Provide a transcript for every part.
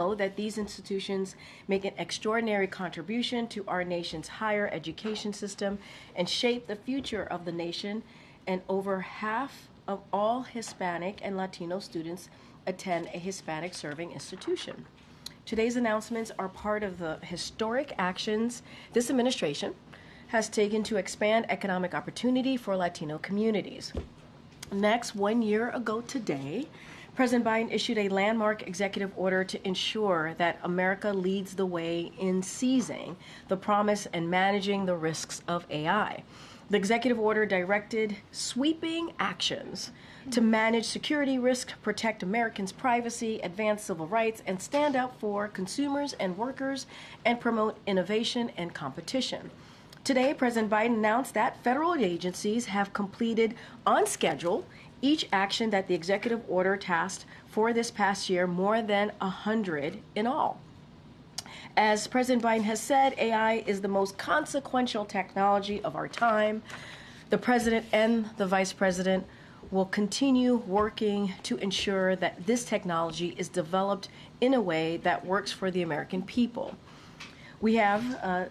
know that these institutions make an extraordinary contribution to our nation's higher education system and shape the future of the nation, and over half of all Hispanic and Latino students attend a Hispanic serving institution. Today's announcements are part of the historic actions this administration has taken to expand economic opportunity for Latino communities. Next, 1 year ago today, President Biden issued a landmark executive order to ensure that America leads the way in seizing the promise and managing the risks of AI. The executive order directed sweeping actions to manage security risk, protect Americans' privacy, advance civil rights, and stand up for consumers and workers, and promote innovation and competition. Today, President Biden announced that federal agencies have completed on schedule each action that the executive order tasked for this past year, more than 100 in all. As President Biden has said, AI is the most consequential technology of our time. The president and the vice president will continue working to ensure that this technology is developed in a way that works for the American people. We have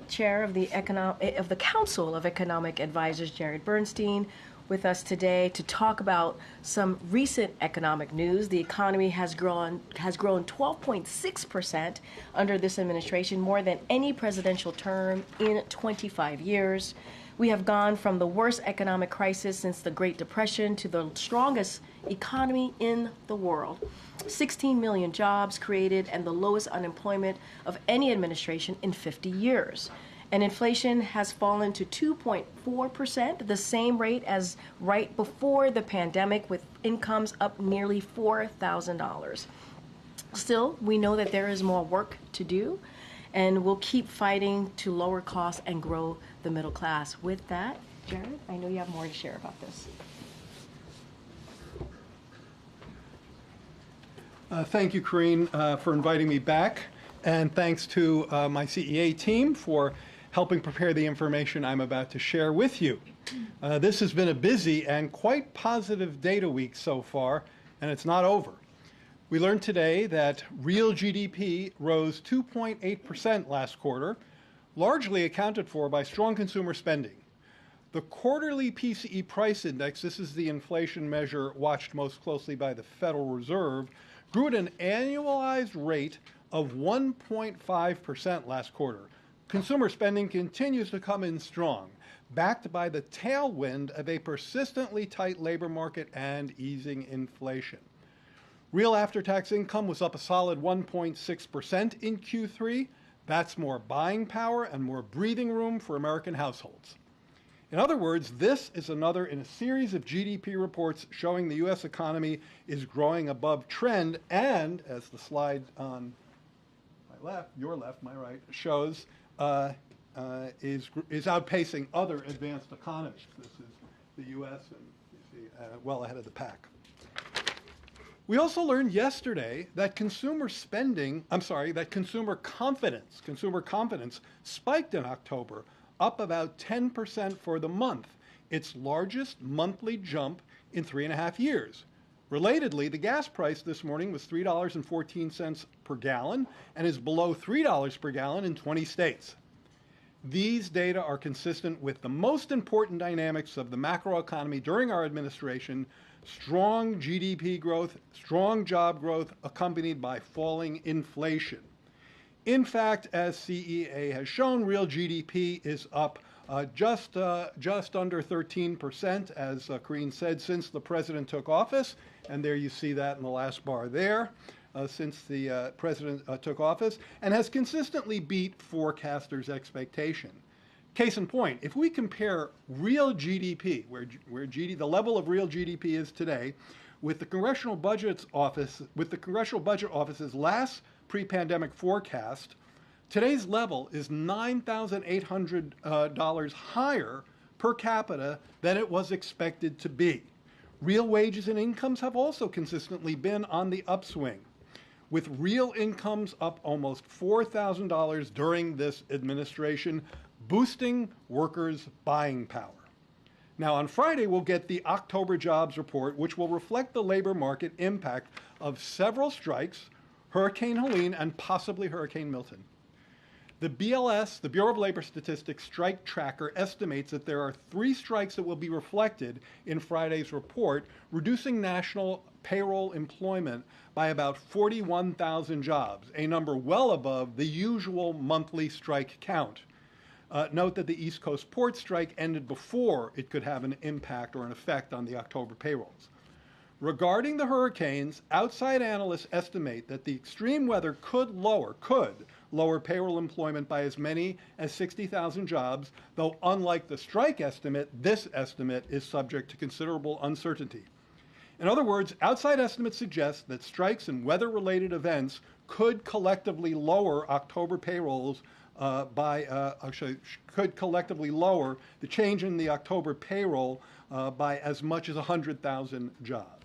Chair of the Council of Economic Advisors, Jared Bernstein, with us today to talk about some recent economic news. The economy has grown 12.6% under this administration, more than any presidential term in 25 years. We have gone from the worst economic crisis since the Great Depression to the strongest economy in the world. 16 million jobs created and the lowest unemployment of any administration in 50 years. And inflation has fallen to 2.4%, the same rate as right before the pandemic, with incomes up nearly $4,000. Still, we know that there is more work to do, and we'll keep fighting to lower costs and grow the middle class. With that, Jared, I know you have more to share about this. Thank you, Karine, for inviting me back, and thanks to my CEA team for helping prepare the information I'm about to share with you. This has been a busy and quite positive data week so far, and it's not over. We learned today that real GDP rose 2.8% last quarter, largely accounted for by strong consumer spending. The quarterly PCE price index, this is the inflation measure watched most closely by the Federal Reserve, grew at an annualized rate of 1.5% last quarter. Consumer spending continues to come in strong, backed by the tailwind of a persistently tight labor market and easing inflation. Real after-tax income was up a solid 1.6% in Q3. That's more buying power and more breathing room for American households. In other words, this is another in a series of GDP reports showing the U.S. economy is growing above trend, and as the slide on my left, your left, my right, shows, is outpacing other advanced economies. This is the U.S. and you see, well ahead of the pack. We also learned yesterday that consumer confidence spiked in October, up about 10% for the month, its largest monthly jump in 3.5 years. Relatedly, the gas price this morning was $3.14 per gallon and is below $3 per gallon in 20 states. These data are consistent with the most important dynamics of the macroeconomy during our administration: strong GDP growth, strong job growth, accompanied by falling inflation. In fact, as CEA has shown, real GDP is up just under 13%, as Karine said, since the president took office. And there you see that in the last bar there, since the president took office, and has consistently beat forecasters' expectation. Case in point, if we compare real GDP, where the level of real GDP is today, with the Congressional Budget Office's last pre-pandemic forecast, today's level is $9,800 higher per capita than it was expected to be. Real wages and incomes have also consistently been on the upswing, with real incomes up almost $4,000 during this administration, boosting workers' buying power. Now, on Friday, we'll get the October jobs report, which will reflect the labor market impact of several strikes, Hurricane Helene and possibly Hurricane Milton. The BLS, the Bureau of Labor Statistics strike tracker, estimates that there are 3 strikes that will be reflected in Friday's report, reducing national payroll employment by about 41,000 jobs, a number well above the usual monthly strike count. Note that the East Coast port strike ended before it could have an impact or an effect on the October payrolls. Regarding the hurricanes, outside analysts estimate that the extreme weather could lower payroll employment by as many as 60,000 jobs, though unlike the strike estimate, this estimate is subject to considerable uncertainty. In other words, outside estimates suggest that strikes and weather-related events could collectively lower October payrolls could collectively lower the change in the October payroll by as much as 100,000 jobs.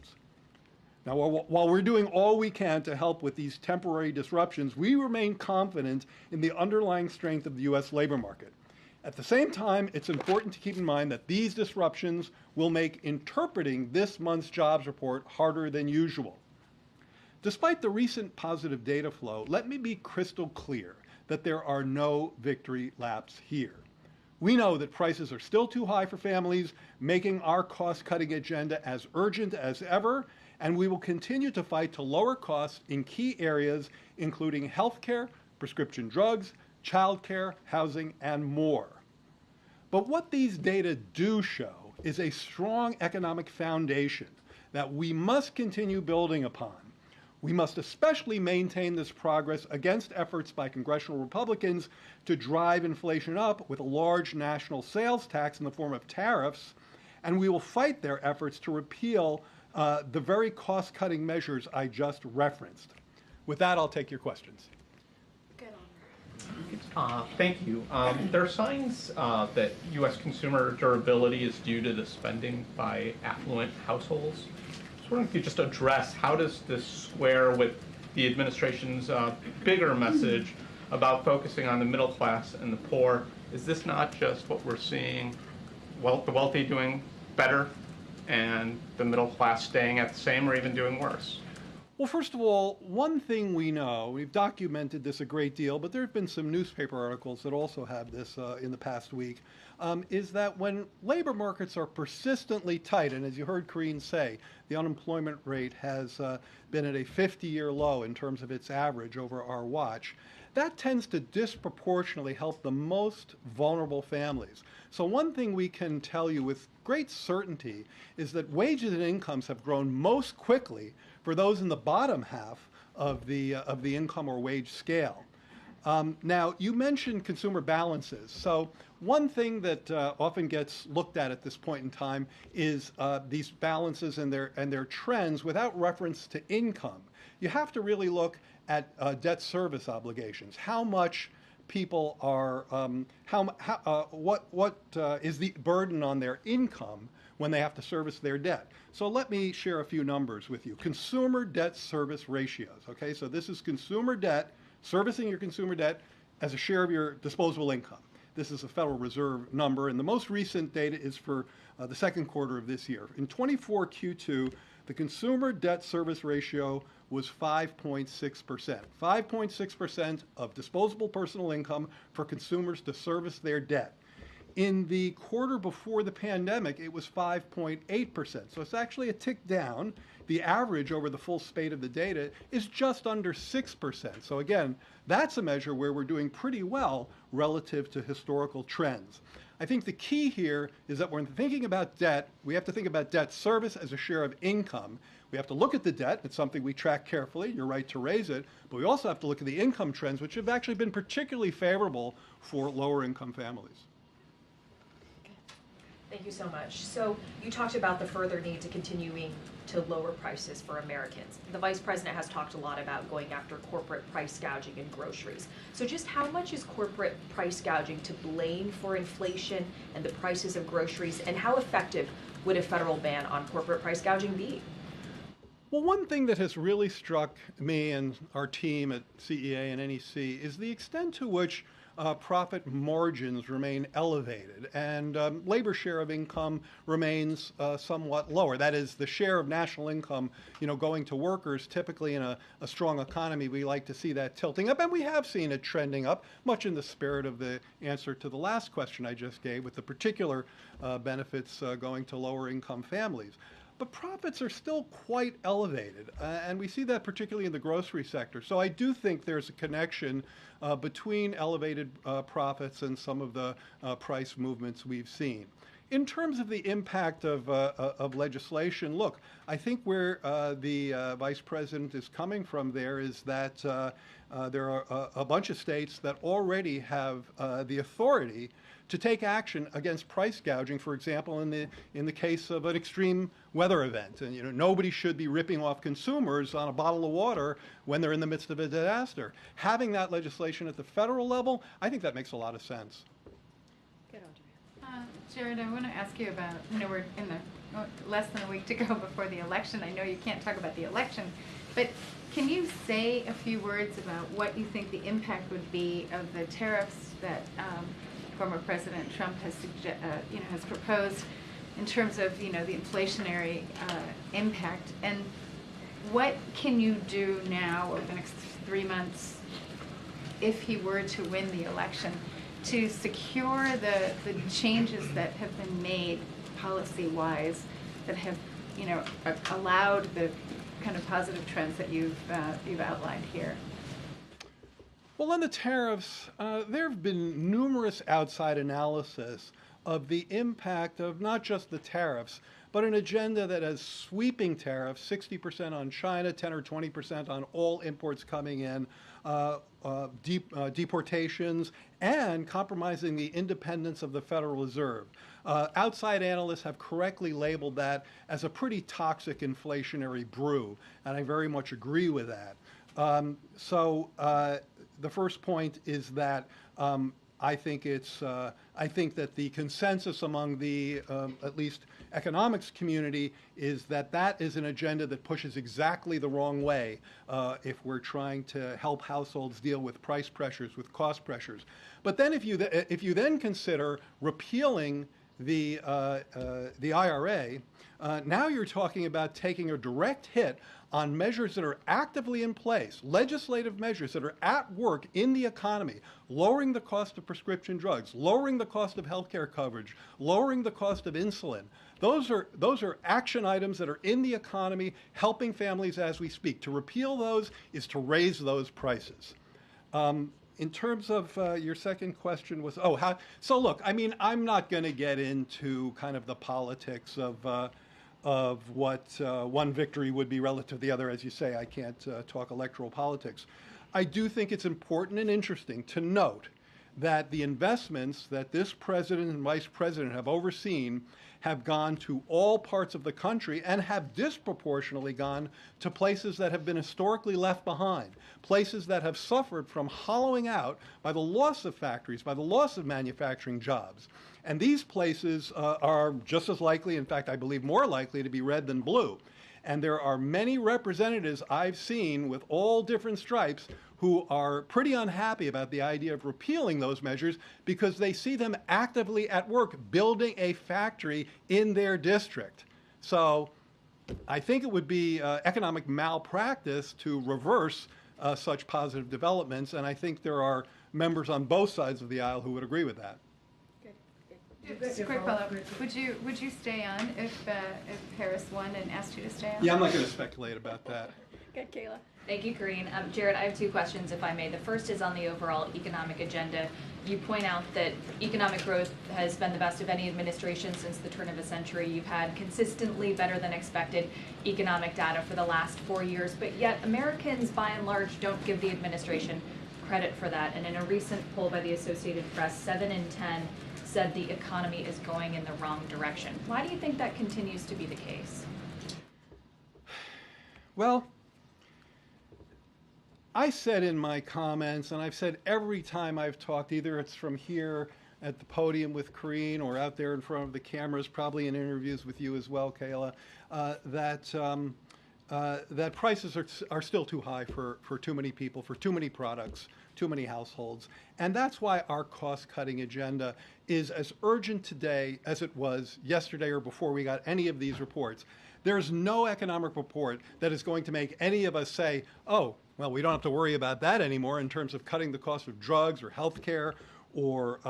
Now, while we're doing all we can to help with these temporary disruptions, we remain confident in the underlying strength of the U.S. labor market. At the same time, it's important to keep in mind that these disruptions will make interpreting this month's jobs report harder than usual. Despite the recent positive data flow, let me be crystal clear that there are no victory laps here. We know that prices are still too high for families, making our cost-cutting agenda as urgent as ever, and we will continue to fight to lower costs in key areas, including healthcare, prescription drugs, childcare, housing, and more. But what these data do show is a strong economic foundation that we must continue building upon. We must especially maintain this progress against efforts by congressional Republicans to drive inflation up with a large national sales tax in the form of tariffs, and we will fight their efforts to repeal the very cost-cutting measures I just referenced. With that, I'll take your questions. Thank you. There are signs that U.S. consumer durability is due to the spending by affluent households. I was wondering if you could just address how does this square with the administration's bigger message about focusing on the middle class and the poor? Is this not just what we're seeing, the wealthy doing better and the middle class staying at the same or even doing worse? Well, first of all, one thing we know, we've documented this a great deal, but there have been some newspaper articles that also have this in the past week, is that when labor markets are persistently tight, and as you heard Karine say, the unemployment rate has been at a 50-year low in terms of its average over our watch, that tends to disproportionately help the most vulnerable families. So one thing we can tell you with great certainty is that wages and incomes have grown most quickly for those in the bottom half of the income or wage scale. Now, you mentioned consumer balances. So one thing that often gets looked at this point in time is these balances and their trends without reference to income. You have to really look at debt service obligations. How much people are, what is the burden on their income when they have to service their debt? So let me share a few numbers with you. Consumer debt service ratios, okay? So this is consumer debt, servicing your consumer debt as a share of your disposable income. This is a Federal Reserve number, and the most recent data is for the second quarter of this year. In 24 Q2, the consumer debt service ratio was 5.6%. 5.6% of disposable personal income for consumers to service their debt. In the quarter before the pandemic, it was 5.8%. So it's actually a tick down. The average over the full spate of the data is just under 6%. So again, that's a measure where we're doing pretty well relative to historical trends. I think the key here is that when thinking about debt, we have to think about debt service as a share of income. We have to look at the debt. It's something we track carefully. You're right to raise it. But we also have to look at the income trends, which have actually been particularly favorable for lower income families. Thank you so much. So you talked about the further need to continuing to lower prices for Americans. The Vice President has talked a lot about going after corporate price gouging in groceries. So just how much is corporate price gouging to blame for inflation and the prices of groceries, and how effective would a federal ban on corporate price gouging be? Well, one thing that has really struck me and our team at CEA and NEC is the extent to which profit margins remain elevated and labor share of income remains somewhat lower. That is, the share of national income, going to workers. Typically in a strong economy, we like to see that tilting up, and we have seen it trending up, much in the spirit of the answer to the last question I just gave, with the particular benefits going to lower income families. But profits are still quite elevated, and we see that particularly in the grocery sector. So I do think there's a connection between elevated profits and some of the price movements we've seen. In terms of the impact of legislation, look, I think where the Vice President is coming from there is that there are a bunch of states that already have the authority to take action against price gouging, for example, in the case of an extreme weather event. And nobody should be ripping off consumers on a bottle of water when they're in the midst of a disaster. Having that legislation at the federal level, I think that makes a lot of sense. Good, Andrea. Jared, I want to ask you about, we're in the less than a week to go before the election. I know you can't talk about the election, but can you say a few words about what you think the impact would be of the tariffs that former President Trump has proposed in terms of the inflationary impact, and what can you do now over the next 3 months if he were to win the election to secure the changes that have been made policy-wise that have allowed the kind of positive trends that you've outlined here? Well, on the tariffs, there have been numerous outside analysis of the impact of not just the tariffs, but an agenda that has sweeping tariffs, 60% on China, 10 or 20% on all imports coming in, deportations, and compromising the independence of the Federal Reserve. Outside analysts have correctly labeled that as a pretty toxic inflationary brew, and I very much agree with that. The first point is that I think that the consensus among the at least economics community is that that is an agenda that pushes exactly the wrong way if we're trying to help households deal with price pressures, with cost pressures. But then if you then consider repealing the IRA, now you're talking about taking a direct hit on measures that are actively in place, legislative measures that are at work in the economy, lowering the cost of prescription drugs, lowering the cost of healthcare coverage, lowering the cost of insulin. Those are action items that are in the economy, helping families as we speak. To repeal those is to raise those prices. In terms of your second question was, how? So look, I'm not going to get into kind of the politics of what one victory would be relative to the other. As you say, I can't talk electoral politics. I do think it's important and interesting to note that the investments that this president and vice president have overseen have gone to all parts of the country and have disproportionately gone to places that have been historically left behind, places that have suffered from hollowing out by the loss of factories, by the loss of manufacturing jobs. And these places are just as likely, in fact, I believe more likely to be red than blue. And there are many representatives I've seen with all different stripes who are pretty unhappy about the idea of repealing those measures because they see them actively at work building a factory in their district. So I think it would be economic malpractice to reverse such positive developments, and I think there are members on both sides of the aisle who would agree with that. Just a quick follow-up. Would you stay on if Harris won and asked you to stay on? Yeah, I'm not going to speculate about that. Good, Kayla. Thank you, Karine. Jared, I have two questions, if I may. The first is on the overall economic agenda. You point out that economic growth has been the best of any administration since the turn of the century. You've had consistently better than expected economic data for the last 4 years, but yet Americans, by and large, don't give the administration credit for that. And in a recent poll by the Associated Press, 7 in 10 said the economy is going in the wrong direction. Why do you think that continues to be the case? Well, I said in my comments, and I've said every time I've talked, either it's from here at the podium with Karine or out there in front of the cameras, probably in interviews with you as well, Kayla, that that prices are still too high for too many people, for too many products, too many households. And that's why our cost-cutting agenda is as urgent today as it was yesterday or before we got any of these reports. There's no economic report that is going to make any of us say, oh, well, we don't have to worry about that anymore in terms of cutting the cost of drugs or health care or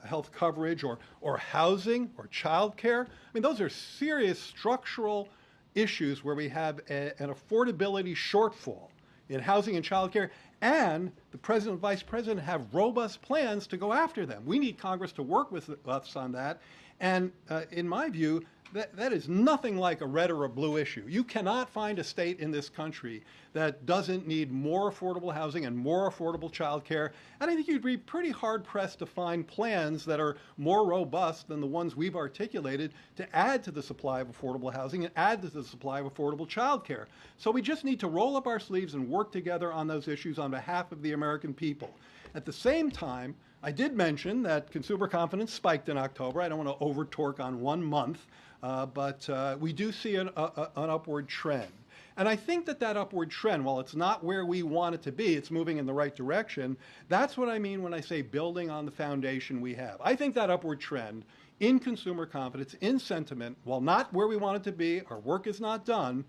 health coverage or housing or child care. I mean, those are serious structural issues where we have an affordability shortfall in housing and child care, and the president and vice president have robust plans to go after them. We need Congress to work with us on that, and in my view, that is nothing like a red or a blue issue. You cannot find a state in this country that doesn't need more affordable housing and more affordable child care. And I think you'd be pretty hard-pressed to find plans that are more robust than the ones we've articulated to add to the supply of affordable housing and add to the supply of affordable child care. So we just need to roll up our sleeves and work together on those issues on behalf of the American people. At the same time, I did mention that consumer confidence spiked in October. I don't want to over-torque on 1 month. But we do see an upward trend. And I think that upward trend, while it's not where we want it to be, it's moving in the right direction. That's what I mean when I say building on the foundation we have. I think that upward trend in consumer confidence, in sentiment, while not where we want it to be, our work is not done,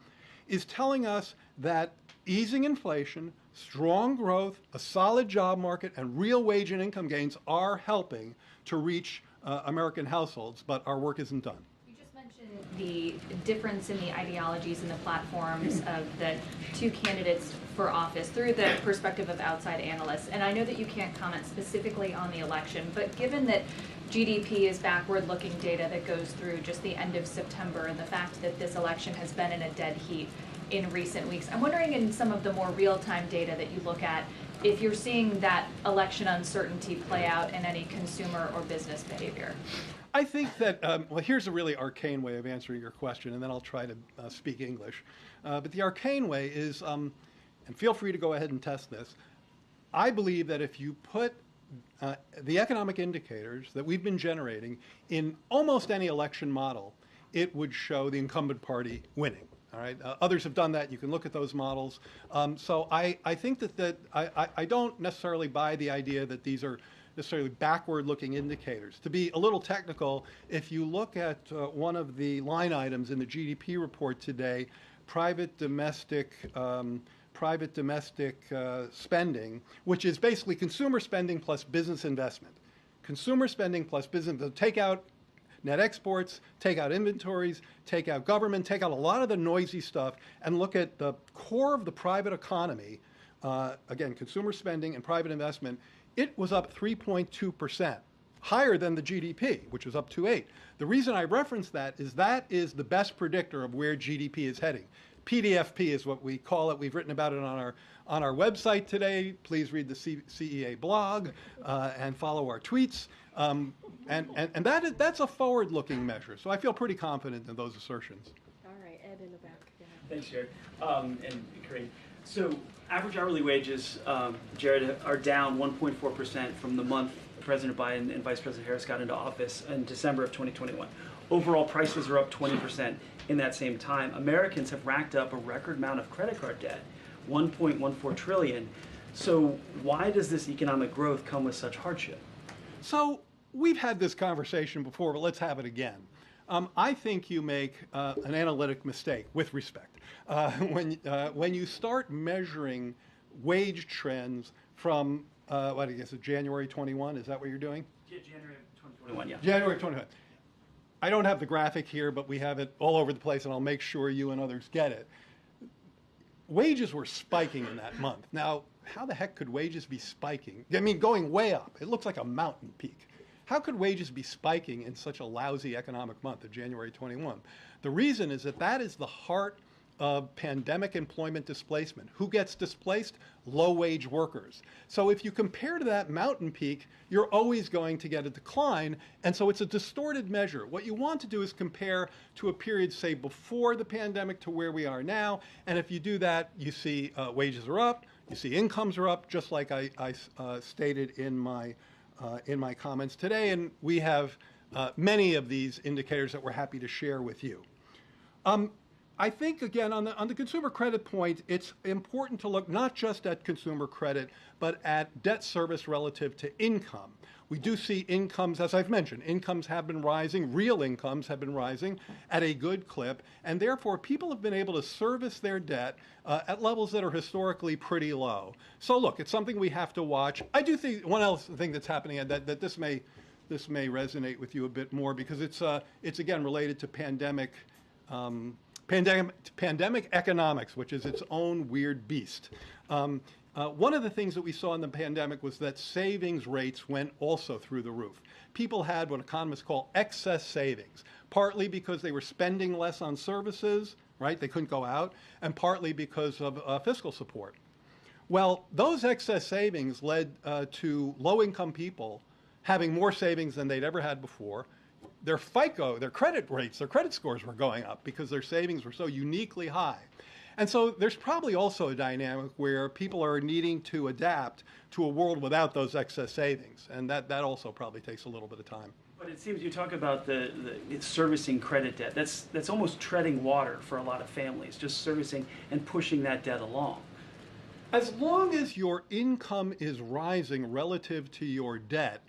is telling us that easing inflation, strong growth, a solid job market, and real wage and income gains are helping to reach American households, but our work isn't done. The difference in the ideologies and the platforms of the two candidates for office through the perspective of outside analysts. And I know that you can't comment specifically on the election, but given that GDP is backward-looking data that goes through just the end of September and the fact that this election has been in a dead heat in recent weeks, I'm wondering in some of the more real-time data that you look at, if you're seeing that election uncertainty play out in any consumer or business behavior. I think that, well, here's a really arcane way of answering your question, and then I'll try to speak English. But the arcane way is, and feel free to go ahead and test this, I believe that if you put the economic indicators that we've been generating in almost any election model, it would show the incumbent party winning. All right. Others have done that. You can look at those models. So I think that I don't necessarily buy the idea that these are necessarily backward-looking indicators. To be a little technical, if you look at one of the line items in the GDP report today, private domestic spending, which is basically consumer spending plus business investment. Consumer spending plus business, take out net exports, take out inventories, take out government, take out a lot of the noisy stuff, and look at the core of the private economy, again, consumer spending and private investment. It was up 3.2%, higher than the GDP, which was up 2.8%. The reason I reference that is the best predictor of where GDP is heading. PDFP is what we call it. We've written about it on our website today. Please read the CEA blog and follow our tweets. And that's a forward-looking measure. So I feel pretty confident in those assertions. All right, Ed in the back. Yeah. Thanks, Jared. And Karine. So average hourly wages, Jared, are down 1.4% from the month President Biden and Vice President Harris got into office in December of 2021. Overall prices are up 20% in that same time. Americans have racked up a record amount of credit card debt, 1.14 trillion. So why does this economic growth come with such hardship? So we've had this conversation before, but let's have it again. I think you make an analytic mistake, with respect, when you start measuring wage trends from, what I guess it's January 21, is that what you're doing? January of 2021, yeah. January 21. I don't have the graphic here, but we have it all over the place, and I'll make sure you and others get it. Wages were spiking in that month. Now, how the heck could wages be spiking? I mean, going way up. It looks like a mountain peak. How could wages be spiking in such a lousy economic month of January 21? The reason is that is the heart of pandemic employment displacement. Who gets displaced? Low-wage workers. So if you compare to that mountain peak, you're always going to get a decline, and so it's a distorted measure. What you want to do is compare to a period, say, before the pandemic to where we are now, and if you do that, you see wages are up, you see incomes are up, just like I stated in my comments today, and we have many of these indicators that we're happy to share with you. I think, again, on the consumer credit point, it's important to look not just at consumer credit, but at debt service relative to income. We do see incomes, as I've mentioned, incomes have been rising, real incomes have been rising at a good clip, and therefore people have been able to service their debt at levels that are historically pretty low. So look, it's something we have to watch. I do think one else thing that's happening, and that this may resonate with you a bit more, because it's again related to pandemic economics, which is its own weird beast. One of the things that we saw in the pandemic was that savings rates went also through the roof. People had what economists call excess savings, partly because they were spending less on services, right? They couldn't go out, and partly because of fiscal support. Well, those excess savings led to low-income people having more savings than they'd ever had before. Their FICO, their credit rates, their credit scores were going up because their savings were so uniquely high. And so there's probably also a dynamic where people are needing to adapt to a world without those excess savings. And that also probably takes a little bit of time. But it seems you talk about it's servicing credit debt. That's almost treading water for a lot of families, just servicing and pushing that debt along. As long as your income is rising relative to your debt,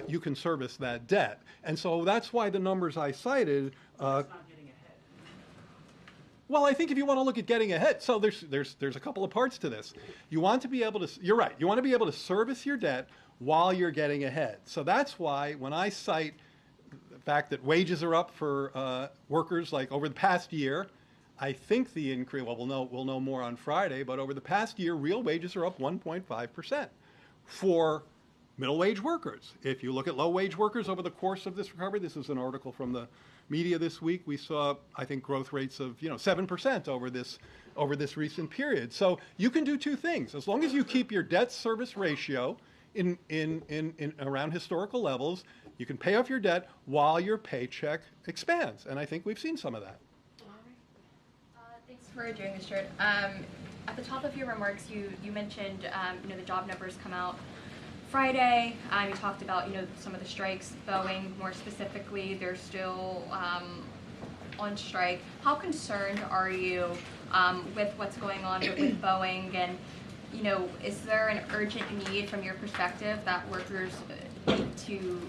you can service that debt. And so that's why the numbers I cited. It's not getting ahead. Well, I think if you want to look at getting ahead, so there's a couple of parts to this. You want to be able to, you're right, you want to be able to service your debt while you're getting ahead. So that's why when I cite the fact that wages are up for workers like over the past year, I think the increase, well, we'll know more on Friday, but over the past year, real wages are up 1.5% for middle wage workers. If you look at low wage workers over the course of this recovery, this is an article from the media this week, we saw, I think, growth rates of 7% over this recent period. So you can do two things. As long as you keep your debt service ratio in around historical levels, you can pay off your debt while your paycheck expands. And I think we've seen some of that. Thanks for doing this, Jared. At the top of your remarks, you mentioned the job numbers come out Friday. You talked about some of the strikes. Boeing, more specifically, they're still on strike. How concerned are you with what's going on with Boeing? And is there an urgent need from your perspective that workers need to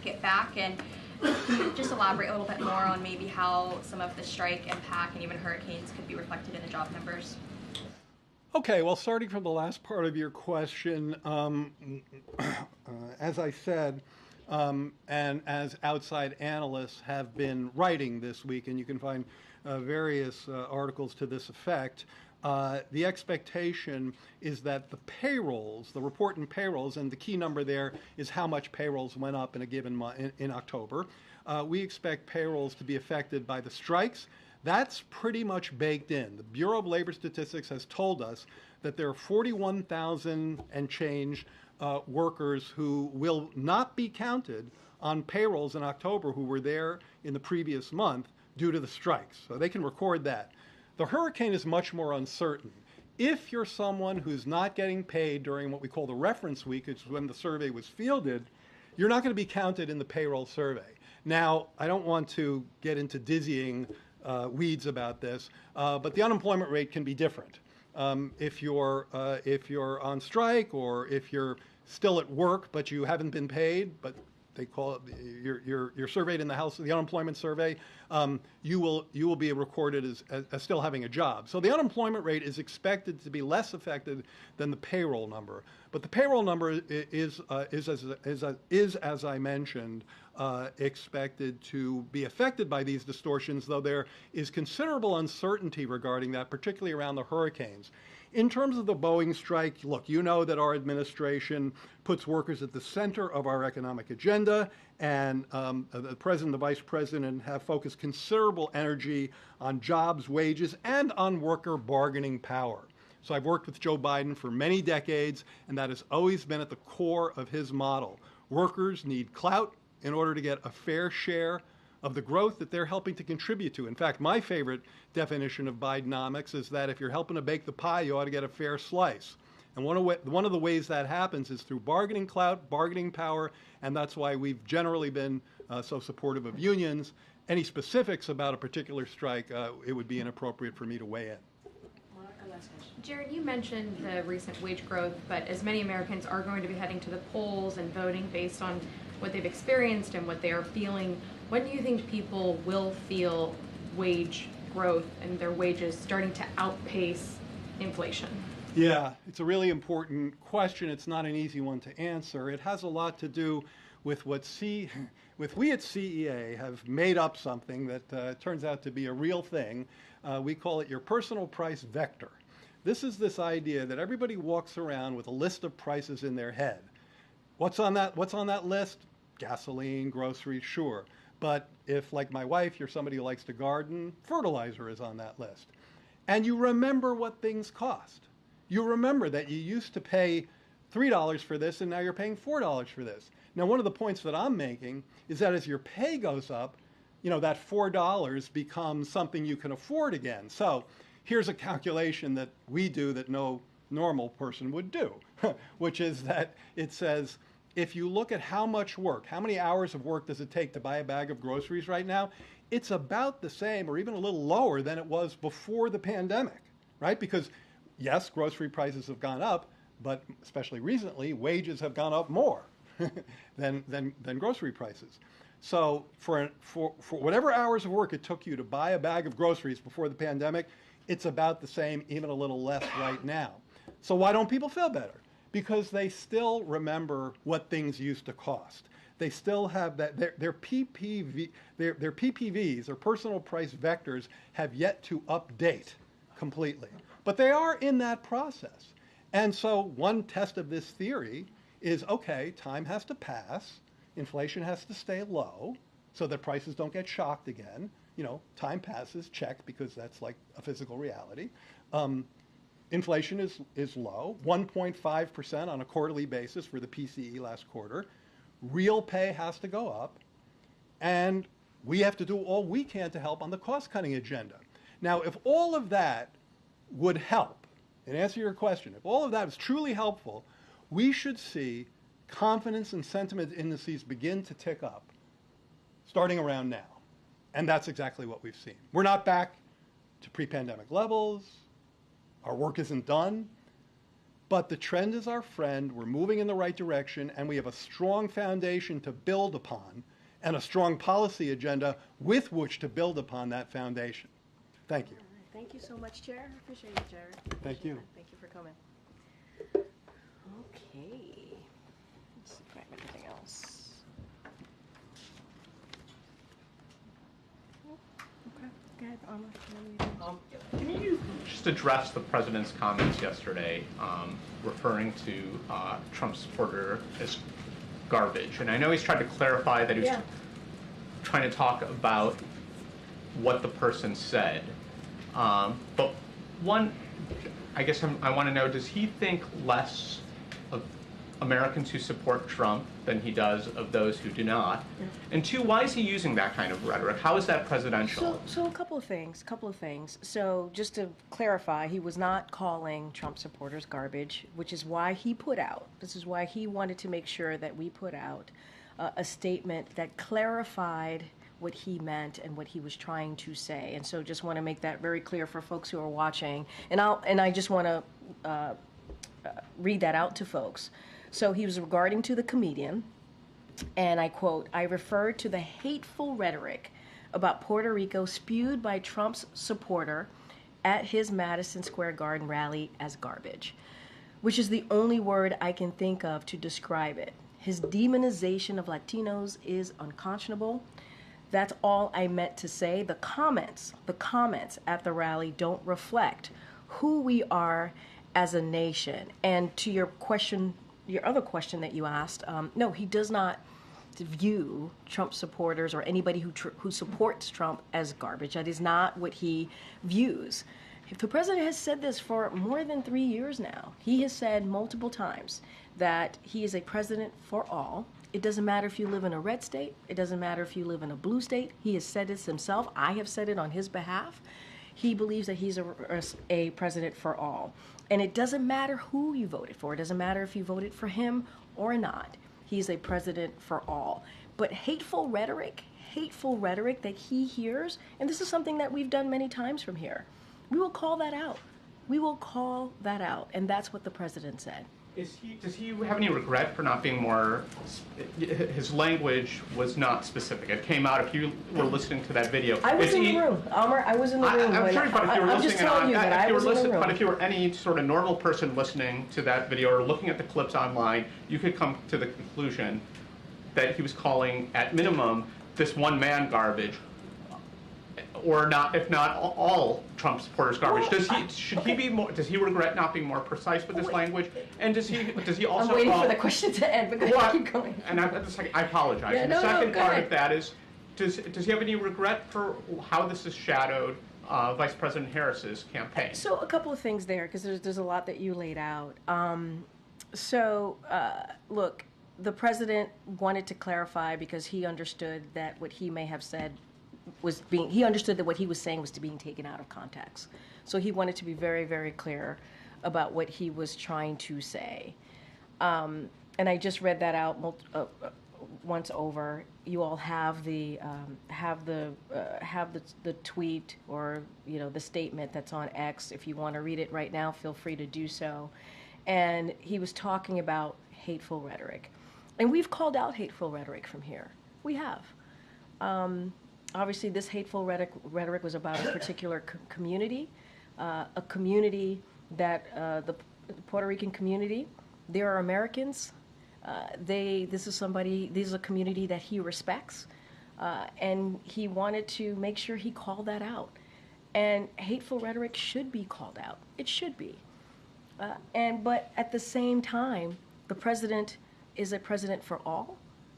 get back? And can you just elaborate a little bit more on maybe how some of the strike impact and even hurricanes could be reflected in the job numbers? Okay, well, starting from the last part of your question, as I said, and as outside analysts have been writing this week, and you can find various articles to this effect, the expectation is that the payrolls, the report in payrolls, and the key number there is how much payrolls went up in a given month in October. We expect payrolls to be affected by the strikes. That's pretty much baked in. The Bureau of Labor Statistics has told us that there are 41,000 and change workers who will not be counted on payrolls in October who were there in the previous month due to the strikes. So they can record that. The hurricane is much more uncertain. If you're someone who's not getting paid during what we call the reference week, which is when the survey was fielded, you're not going to be counted in the payroll survey. Now, I don't want to get into dizzying weeds about this, but the unemployment rate can be different. If you're on strike, or if you're still at work but you haven't been paid, but they call it you're surveyed in the unemployment survey, you will be recorded as still having a job. So the unemployment rate is expected to be less affected than the payroll number. But the payroll number is as I mentioned, expected to be affected by these distortions, though there is considerable uncertainty regarding that, particularly around the hurricanes. In terms of the Boeing strike, look, you know that our administration puts workers at the center of our economic agenda, and the president and the vice president have focused considerable energy on jobs, wages, and on worker bargaining power. So I've worked with Joe Biden for many decades, and that has always been at the core of his model. Workers need clout in order to get a fair share of the growth that they're helping to contribute to. In fact, my favorite definition of Bidenomics is that if you're helping to bake the pie, you ought to get a fair slice. And one of the ways that happens is through bargaining clout, bargaining power, and that's why we've generally been so supportive of unions. Any specifics about a particular strike, it would be inappropriate for me to weigh in. Jared, you mentioned the recent wage growth, but as many Americans are going to be heading to the polls and voting based on what they've experienced and what they are feeling, when do you think people will feel wage growth and their wages starting to outpace inflation? Yeah, it's a really important question. It's not an easy one to answer. It has a lot to do with we at CEA have made up something that turns out to be a real thing. We call it your personal price vector. This idea that everybody walks around with a list of prices in their head. What's on that list? Gasoline, groceries, sure. But if, like my wife, you're somebody who likes to garden, fertilizer is on that list. And you remember what things cost. You remember that you used to pay $3 for this and now you're paying $4 for this. Now, one of the points that I'm making is that as your pay goes up, that $4 becomes something you can afford again. So here's a calculation that we do that no normal person would do, which is that it says, if you look at how much work, how many hours of work does it take to buy a bag of groceries right now, it's about the same or even a little lower than it was before the pandemic, right? Because yes, grocery prices have gone up, but especially recently, wages have gone up more than grocery prices. So for whatever hours of work it took you to buy a bag of groceries before the pandemic, it's about the same, even a little less right now. So why don't people feel better? Because they still remember what things used to cost. They still have that, their PPVs, or personal price vectors, have yet to update completely. But they are in that process. And so one test of this theory is, okay, time has to pass, inflation has to stay low so that prices don't get shocked again. Time passes, check, because that's like a physical reality. Inflation is low, 1.5% on a quarterly basis for the PCE last quarter. Real pay has to go up, and we have to do all we can to help on the cost-cutting agenda. Now, if all of that would help, in answer to your question, if all of that is truly helpful, we should see confidence and sentiment indices begin to tick up starting around now. And that's exactly what we've seen. We're not back to pre-pandemic levels. Our work isn't done. But the trend is our friend. We're moving in the right direction, and we have a strong foundation to build upon and a strong policy agenda with which to build upon that foundation. Thank you. Thank you so much, Chair. I appreciate it, Jared. Thank you. Thank you for coming. Okay. Let's see if I have anything else. Okay. Go ahead, Alma. Can you just address the president's comments yesterday referring to Trump supporter as garbage? And I know he's tried to clarify that he was trying to talk about what the person said. But one, I guess I want to know, does he think less of Americans who support Trump than he does of those who do not? Yeah. And two, why is he using that kind of rhetoric? How is that presidential? So a couple of things. So just to clarify, he was not calling Trump supporters garbage, which is why he wanted to make sure that we put out a statement that clarified what he meant and what he was trying to say. And so just want to make that very clear for folks who are watching. And I just want to read that out to folks. So he was regarding to the comedian, and I quote, "I referred to the hateful rhetoric about Puerto Rico spewed by Trump's supporter at his Madison Square Garden rally as garbage, which is the only word I can think of to describe it. His demonization of Latinos is unconscionable. That's all I meant to say. The comments at the rally don't reflect who we are as a nation." And to your question, your other question that you asked, no, he does not view Trump supporters or anybody who supports Trump as garbage. That is not what he views. If the president has said this for more than 3 years now, he has said multiple times that he is a president for all. It doesn't matter if you live in a red state. It doesn't matter if you live in a blue state. He has said this himself. I have said it on his behalf. He believes that he's a president for all. And it doesn't matter who you voted for. It doesn't matter if you voted for him or not. He's a president for all. But hateful rhetoric that he hears, and this is something that we've done many times from here, we will call that out. We will call that out, and that's what the president said. Does he have any regret for not being more, his language was not specific. It came out, if you were listening to that video. I was in the room, Amr, I was in the room. I'm sorry, but if you were I'm just listening, telling you that I was in the room. but if you were any sort of normal person listening to that video or looking at the clips online, you could come to the conclusion that he was calling, at minimum, this one man garbage, or not, if not all Trump supporters garbage. Does he regret not being more precise with his language? And does he also? I'm waiting for the question to end, but well, keep going. And I apologize. Yeah, and the second part of that is, does he have any regret for how this has shadowed Vice President Harris's campaign? So a couple of things there, because there's a lot that you laid out. Look, the president wanted to clarify because he understood that what he may have said he understood that what he was saying was being taken out of context. So he wanted to be very, very clear about what he was trying to say. And I just read that out once over. You all have the tweet or the statement that's on X. If you want to read it right now, feel free to do so. And he was talking about hateful rhetoric, and we've called out hateful rhetoric from here. We have. Obviously, this hateful rhetoric was about a particular community, a community that the Puerto Rican community. They are Americans. This is a community that he respects, and he wanted to make sure he called that out. And hateful rhetoric should be called out. It should be. But at the same time, the president is a president for all.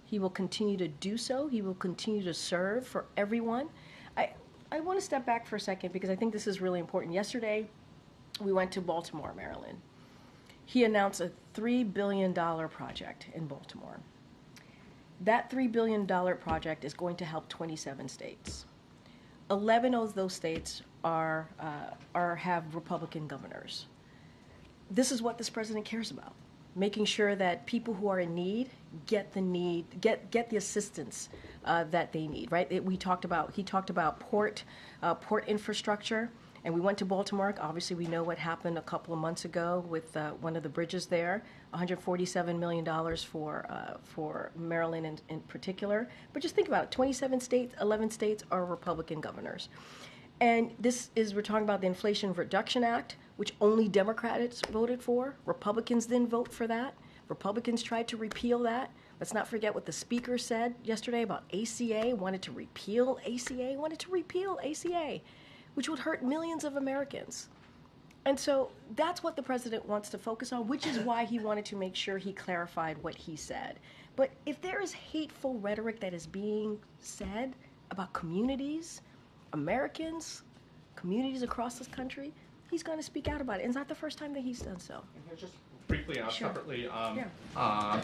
He will continue to do so. He will continue to serve for everyone. I want to step back for a second because I think this is really important. Yesterday, we went to Baltimore, Maryland. He announced a $3 billion project in Baltimore. That $3 billion project is going to help 27 states. 11 of those states have Republican governors. This is what this president cares about. Making sure that people who are in need get the assistance that they need. Right? He talked about port infrastructure, and we went to Baltimore. Obviously, we know what happened a couple of months ago with one of the bridges there. $147 million for Maryland in particular. But just think about it: 27 states, 11 states are Republican governors. And we're talking about the Inflation Reduction Act, which only Democrats voted for. Republicans didn't vote for that. Republicans tried to repeal that. Let's not forget what the speaker said yesterday about ACA, wanted to repeal ACA, which would hurt millions of Americans. And so that's what the president wants to focus on, which is why he wanted to make sure he clarified what he said. But if there is hateful rhetoric that is being said about communities, Americans, communities across this country, he's going to speak out about it. And it's not the first time that he's done so. Just briefly, separately, Yeah.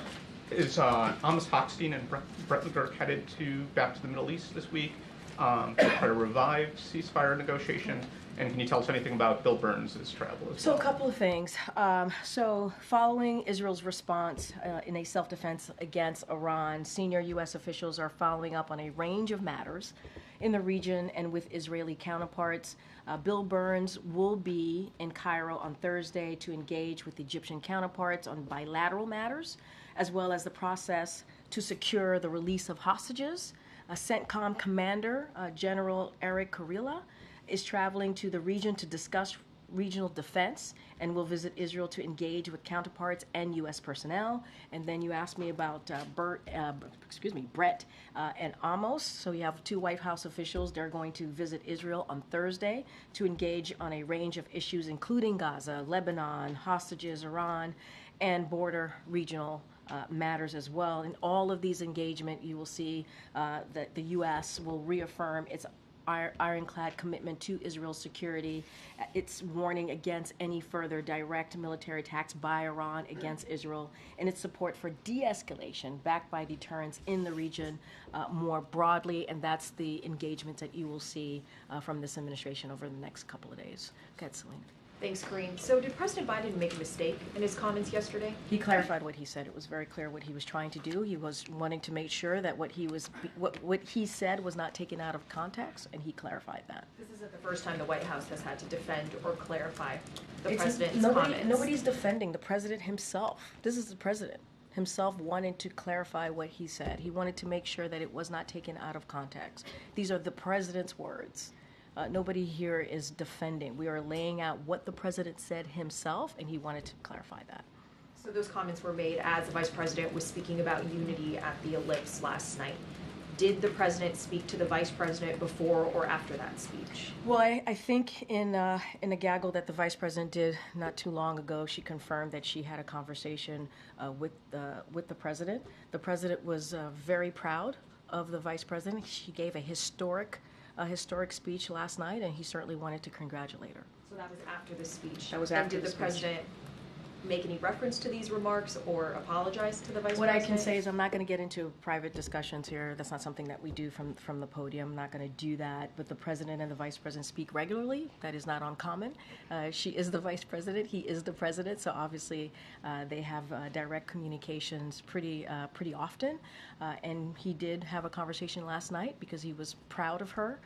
is Amos Hochstein and Brett McGurk headed back to the Middle East this week to try to revive ceasefire negotiations? And can you tell us anything about Bill Burns' travel as well? So a couple of things. So following Israel's response in a self-defense against Iran, senior U.S. officials are following up on a range of matters in the region and with Israeli counterparts. Bill Burns will be in Cairo on Thursday to engage with Egyptian counterparts on bilateral matters, as well as the process to secure the release of hostages. CENTCOM Commander General Eric Kurilla is traveling to the region to discuss regional defense and will visit Israel to engage with counterparts and U.S. personnel. And then you asked me about Brett and Amos. So you have two White House officials. They're going to visit Israel on Thursday to engage on a range of issues, including Gaza, Lebanon, hostages, Iran, and border regional matters as well. In all of these engagement, you will see that the U.S. will reaffirm its ironclad commitment to Israel's security, its warning against any further direct military attacks by Iran against Israel, and its support for de-escalation backed by deterrence in the region more broadly. And that's the engagement that you will see from this administration over the next couple of days. Go ahead, Celine. Thanks, Karine. So did President Biden make a mistake in his comments yesterday? He clarified what he said. It was very clear what he was trying to do. He was wanting to make sure that what he said was not taken out of context, and he clarified that. This isn't the first time the White House has had to defend or clarify the It's- president's nobody, comments. Nobody's defending the president himself. This is the president himself wanting to clarify what he said. He wanted to make sure that it was not taken out of context. These are the president's words. Nobody here is defending. We are laying out what the president said himself, and he wanted to clarify that. So those comments were made as the vice president was speaking about unity at the Ellipse last night. Did the president speak to the vice president before or after that speech? Well, I think in a gaggle that the vice president did not too long ago, she confirmed that she had a conversation with the president. The president was very proud of the vice president. She gave a historic speech last night, and he certainly wanted to congratulate her. So that was after the speech. That was And after did the the speech. president make any reference to these remarks or apologize to the vice What I president? can say is I'm not going to get into private discussions here. That's not something that we do from the podium. I'm not going to do that. But the president and the vice president speak regularly. That is not uncommon. She is the vice president. He is the president. So obviously they have direct communications pretty often. And he did have a conversation last night because he was proud of her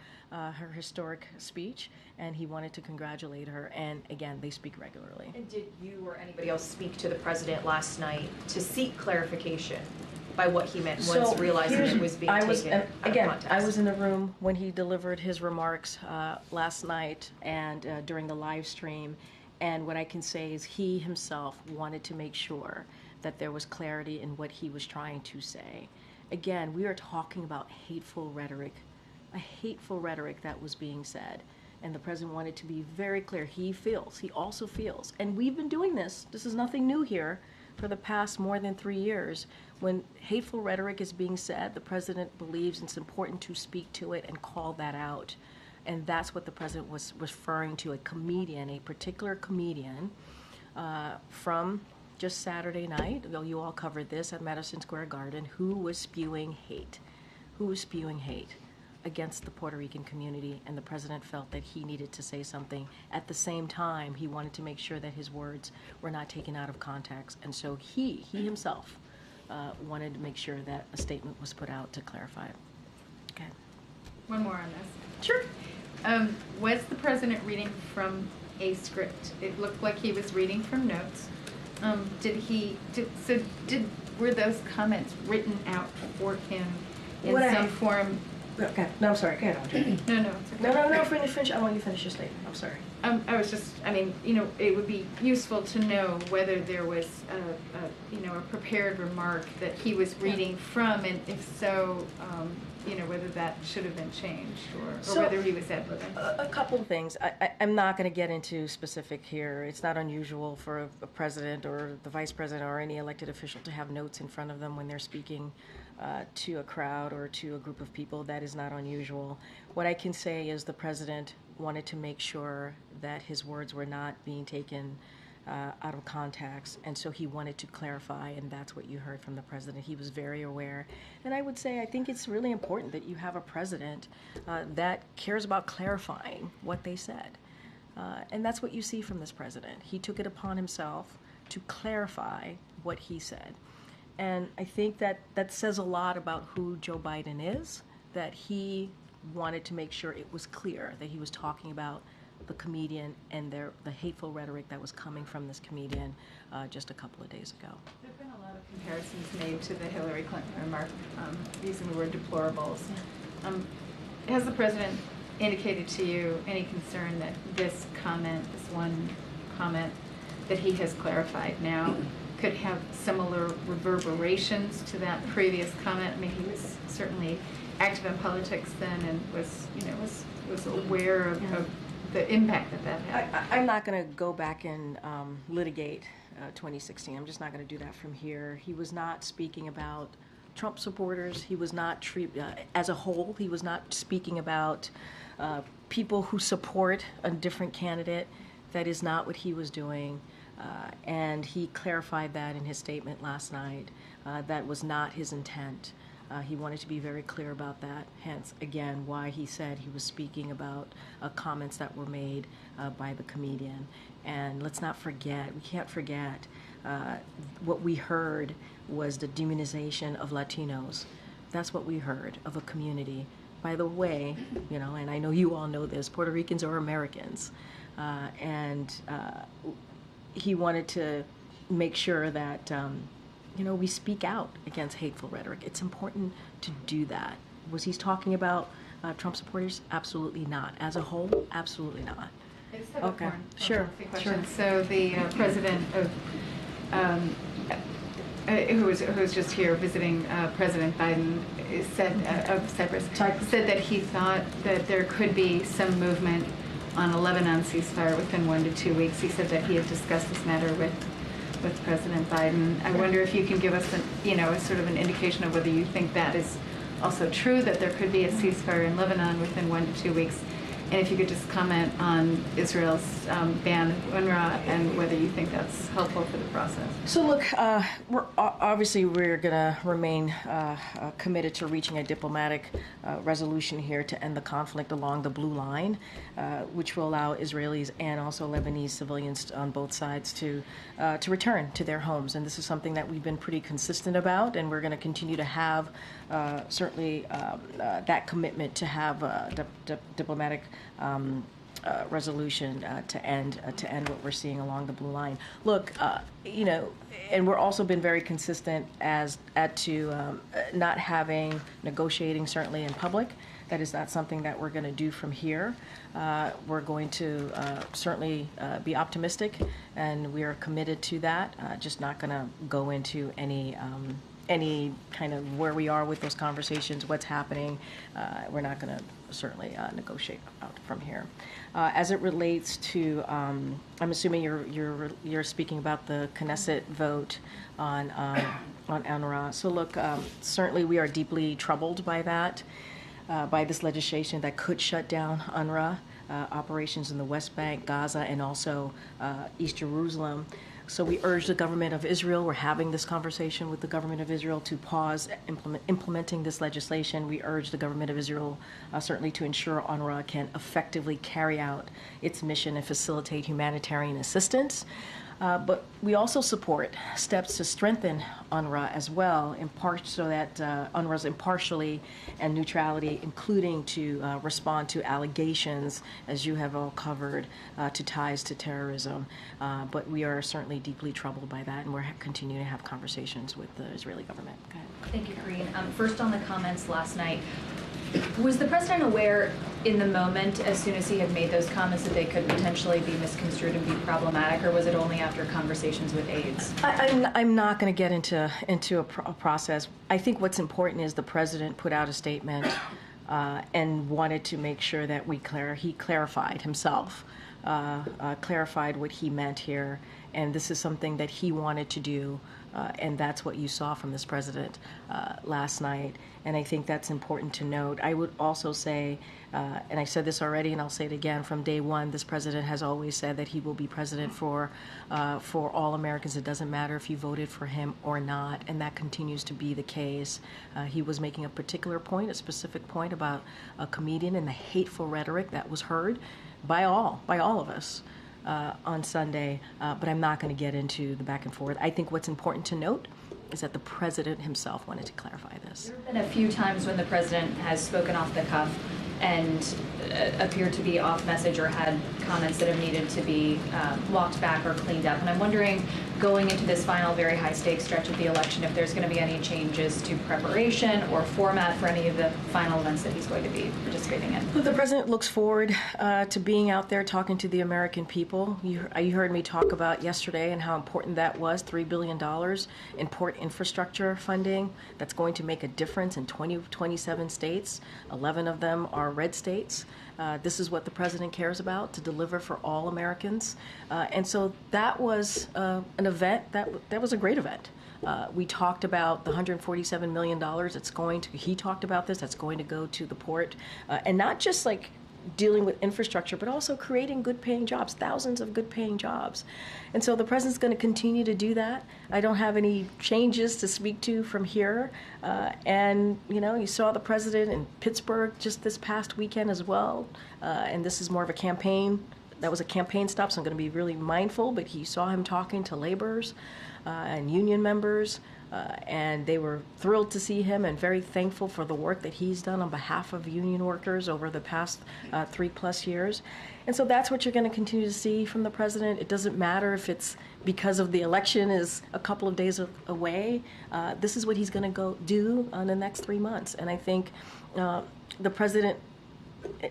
historic speech, and he wanted to congratulate her. And again, they speak regularly. And did you or anybody else speak to the president last night to seek clarification by what he meant once realizing it was being taken out of context? I was in the room when he delivered his remarks last night and during the live stream, and what I can say is he himself wanted to make sure that there was clarity in what he was trying to say. Again, we are talking about hateful rhetoric, a hateful rhetoric that was being said. And the president wanted to be very clear. He also feels, and we've been doing this is nothing new here, for the past more than 3 years. When hateful rhetoric is being said, the president believes it's important to speak to it and call that out. And that's what the president was referring to, a particular comedian from just Saturday night. Well, you all covered this at Madison Square Garden, who was spewing hate against the Puerto Rican community, and the president felt that he needed to say something. At the same time, he wanted to make sure that his words were not taken out of context, and so he himself wanted to make sure that a statement was put out to clarify it. Okay. One more on this. Sure. Was the president reading from a script? It looked like he was reading from notes. Were those comments written out for him in some form? Okay. No, I'm sorry. Go ahead, Audrey. No, it's okay. No, finish. I want you to finish your statement. I'm sorry. I was just, it would be useful to know whether there was a prepared remark that he was reading from, and if so, whether that should have been changed or whether he was ad-libbing. A couple of things. I'm not going to get into specific here. It's not unusual for a president or the vice president or any elected official to have notes in front of them when they're speaking to a crowd or to a group of people. That is not unusual. What I can say is the president wanted to make sure that his words were not being taken out of context, and so he wanted to clarify, and that's what you heard from the president. He was very aware, and I would say I think it's really important that you have a president that cares about clarifying what they said, and that's what you see from this president. He took it upon himself to clarify what he said, and I think that says a lot about who Joe Biden is, that he wanted to make sure it was clear that he was talking about the comedian and the hateful rhetoric that was coming from this comedian just a couple of days ago. There have been a lot of comparisons made to the Hillary Clinton remark using the word deplorables. Has the president indicated to you any concern that this one comment that he has clarified now could have similar reverberations to that previous comment? I mean, he was certainly active in politics then and was aware of the impact that had. I'm not going to go back and litigate 2016. I'm just not going to do that from here. He was not speaking about Trump supporters. He was not, as a whole, he was not speaking about people who support a different candidate. That is not what he was doing. And he clarified that in his statement last night. That was not his intent. He wanted to be very clear about that, hence, again, why he said he was speaking about comments that were made by the comedian. And let's not forget, we can't forget, what we heard was the demonization of Latinos. That's what we heard of a community. By the way, and I know you all know this, Puerto Ricans are Americans. And he wanted to make sure that, we speak out against hateful rhetoric. It's important to do that. Was he talking about Trump supporters? Absolutely not. As a whole, absolutely not. I just have Okay, one sure. question. So the president of who was just here visiting President Biden said of Cyprus said that he thought that there could be some movement on a Lebanon ceasefire within 1 to 2 weeks. He said that he had discussed this matter with President Biden. I wonder if you can give us a sort of an indication of whether you think that is also true, that there could be a ceasefire in Lebanon within 1 to 2 weeks. And if you could just comment on Israel's ban of UNRWA and whether you think that's helpful for the process. So look, we're going to remain committed to reaching a diplomatic resolution here to end the conflict along the blue line, which will allow Israelis and also Lebanese civilians on both sides to return to their homes. And this is something that we've been pretty consistent about, and we're going to continue to have certainly that commitment to have diplomatic resolution to end what we're seeing along the blue line. Look, and we're also been very consistent as to not negotiating certainly in public. That is not something that we're going to do from here. We're going to certainly be optimistic, and we are committed to that. Just not going to go into any kind of where we are with those conversations, what's happening. We're not going to certainly negotiate out from here. As it relates to, I'm assuming you're speaking about the Knesset vote on UNRWA. So look, certainly we are deeply troubled by that, by this legislation that could shut down UNRWA operations in the West Bank, Gaza, and also East Jerusalem. So we urge the government of Israel, we're having this conversation with the government of Israel to pause implementing this legislation. We urge the government of Israel certainly to ensure UNRWA can effectively carry out its mission and facilitate humanitarian assistance. But we also support steps to strengthen UNRWA as well, in part so that UNRWA's impartiality and neutrality, including to respond to allegations, as you have all covered, to ties to terrorism. But we are certainly deeply troubled by that, and we're continuing to have conversations with the Israeli government. Go ahead. Thank you, Karine. First on the comments last night. Was the president aware in the moment, as soon as he had made those comments, that they could potentially be misconstrued and be problematic, or was it only after conversations with aides? I'm not going to get into a process. I think what's important is the president put out a statement and wanted to make sure that he clarified himself, clarified what he meant here, and this is something that he wanted to do. And that's what you saw from this president last night. And I think that's important to note. I would also say, and I said this already and I'll say it again, from day one, this president has always said that he will be president for all Americans. It doesn't matter if you voted for him or not, and that continues to be the case. He was making a particular point, a specific point about a comedian and the hateful rhetoric that was heard by all of us. On Sunday, but I'm not going to get into the back and forth. I think what's important to note is that the president himself wanted to clarify this. There have been a few times when the president has spoken off the cuff and appeared to be off message or had comments that have needed to be walked back or cleaned up. And I'm wondering, going into this final very high stakes stretch of the election, if there's going to be any changes to preparation or format for any of the final events that he's going to be participating in. The president looks forward to being out there talking to the American people. You heard me talk about yesterday and how important that was, $3 billion in port infrastructure funding that's going to make a difference in 27 states. 11 of them are red states. This is what the president cares about, to deliver for all Americans. And so that was an event, that was a great event. We talked about the $147 million he talked about this, that's going to go to the port. And not just like dealing with infrastructure, but also creating good-paying jobs, thousands of good-paying jobs. And so the president's going to continue to do that. I don't have any changes to speak to from here. And, you saw the president in Pittsburgh just this past weekend as well. And this is more of a campaign. That was a campaign stop, so I'm going to be really mindful. But he saw him talking to laborers and union members. And they were thrilled to see him and very thankful for the work that he's done on behalf of union workers over the past 3+ years. And so that's what you're going to continue to see from the president. It doesn't matter if it's because of the election is a couple of days away. This is what he's going to go do in the next 3 months. And I think the president